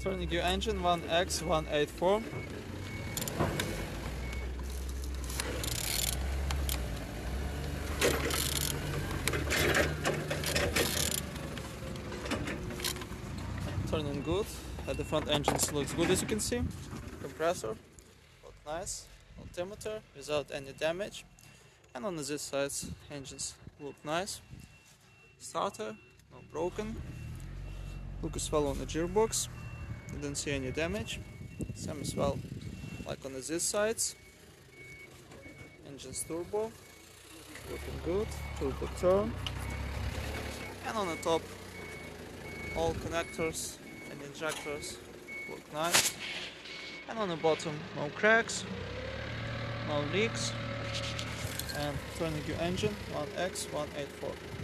Turning your engine 1X184. Turning good. The front engine looks good, as you can see. Compressor look nice. Altimeter without any damage. And on this side, engines look nice. Starter, no broken. Look as well on the gearbox. Didn't see any damage. Same as well like on this sides. Engine's turbo, looking good. Turbo turn. And on the top, all connectors and injectors look nice. And on the bottom, no cracks, no leaks. And turning your engine 1X184.